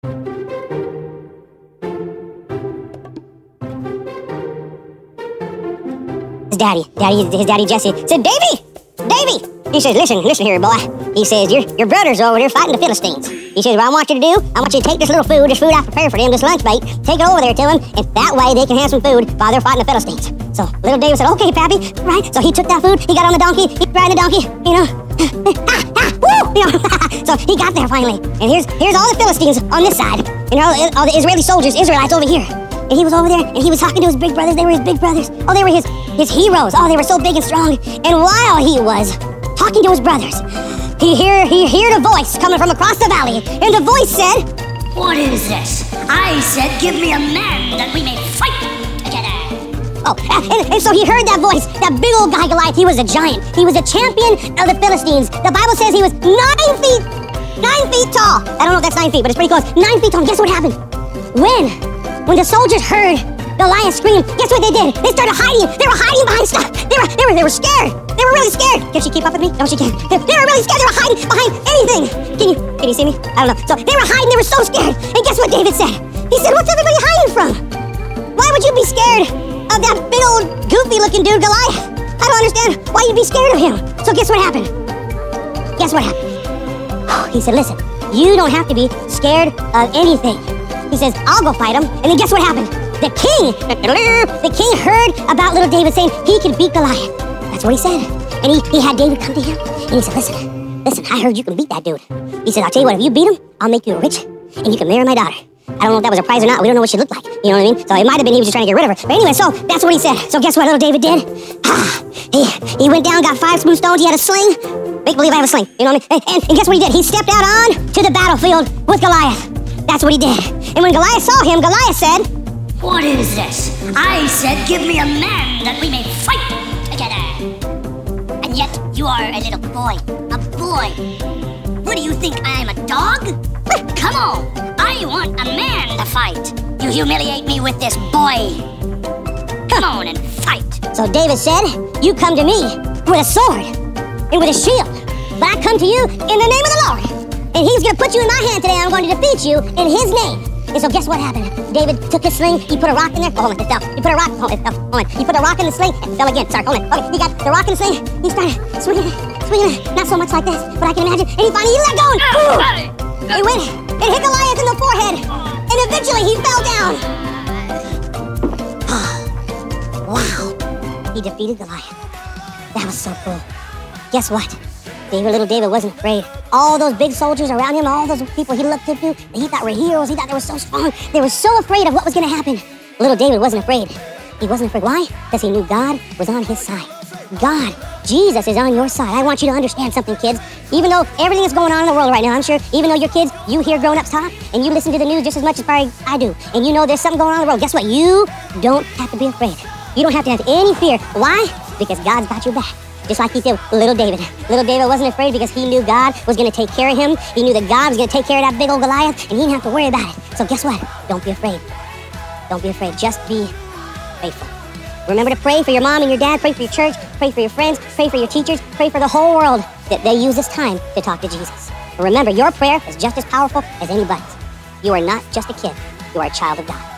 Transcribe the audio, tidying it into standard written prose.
His daddy Jesse said, Davy! He says, listen here, boy. He says, your brother's over there fighting the Philistines. He says, what I want you to do, I want you to take this food I prepared for them, this lunch bait, take it over there to them, and that way they can have some food while they're fighting the Philistines. So little David said, okay, Pappy, right? So he took that food, he got on the donkey, he riding the donkey, So he got there finally. And here's all the Philistines on this side, and all the Israeli soldiers, Israelites over here. And he was over there, and he was talking to his big brothers. They were his big brothers. Oh, they were his heroes. Oh, they were so big and strong. And while he was talking to his brothers, he heard a voice coming from across the valley. And the voice said, what is this? I said, give me a man that we may fight together. Oh, and so he heard that voice, that big old guy Goliath. He was a giant. He was a champion of the Philistines. The Bible says he was 9 feet tall. I don't know if that's 9 feet, but it's pretty close. 9 feet tall. Guess what happened? When the soldiers heard Goliath scream, guess what they did? They started hiding. They were hiding behind stuff. They were scared. They were really scared. Can she keep up with me? No, she can't. They were really scared. They were hiding behind anything. Can you see me? I don't know. So they were hiding. They were so scared. And guess what David said? He said, what's everybody hiding from? Why would you be scared of that big old goofy looking dude Goliath? I don't understand why you'd be scared of him. So guess what happened? He said, listen, you don't have to be scared of anything. He says, I'll go fight him. And then guess what happened? The king heard about little David saying he can beat Goliath. That's what he said. And he had David come to him. And he said, listen, I heard you can beat that dude. He said, I'll tell you what, if you beat him, I'll make you rich and you can marry my daughter. I don't know if that was a prize or not. We don't know what she looked like. You know what I mean? So it might have been he was just trying to get rid of her. But anyway, so that's what he said. So guess what little David did? He went down, got 5 smooth stones. He had a sling. Make believe I have a sling. You know what I mean? And guess what he did? He stepped out on to the battlefield with Goliath. That's what he did. And when Goliath saw him, Goliath said, what is this? I said, give me a man that we may fight together. And yet you are a little boy. A boy. What do you think, I'm a dog? Come on. I want a man to fight. You humiliate me with this boy. Come on and fight. So David said, you come to me with a sword and with a shield. But I come to you in the name of the Lord. And he's going to put you in my hand today. I'm going to defeat you in his name. And so guess what happened? David took his sling. He put a rock in there. Oh, hold on, it fell. He put a rock. Oh, it fell. Hold on. He put a rock in the sling. It fell again. Sorry, hold on. Okay, he got the rock in the sling. He started swinging it. Not so much like this, but I can imagine. And he finally let go. It went. It hit Goliath in the forehead. And eventually he fell down. Wow. He defeated Goliath. That was so cool. Guess what? Little David wasn't afraid. All those big soldiers around him, all those people he looked up to, he thought were heroes, he thought they were so strong. They were so afraid of what was going to happen. Little David wasn't afraid. He wasn't afraid. Why? Because he knew God was on his side. God, Jesus is on your side. I want you to understand something, kids. Even though everything is going on in the world right now, I'm sure, even though you're kids, you hear grown-ups talk, and you listen to the news just as much as probably I do, and you know there's something going on in the world, guess what? You don't have to be afraid. You don't have to have any fear. Why? Because God's got your back. Just like he did with little David. Little David wasn't afraid because he knew God was going to take care of him. He knew that God was going to take care of that big old Goliath, and he didn't have to worry about it. So guess what? Don't be afraid. Don't be afraid. Just be faithful. Remember to pray for your mom and your dad, pray for your church, pray for your friends, pray for your teachers, pray for the whole world that they use this time to talk to Jesus. But remember, your prayer is just as powerful as anybody's. You are not just a kid. You are a child of God.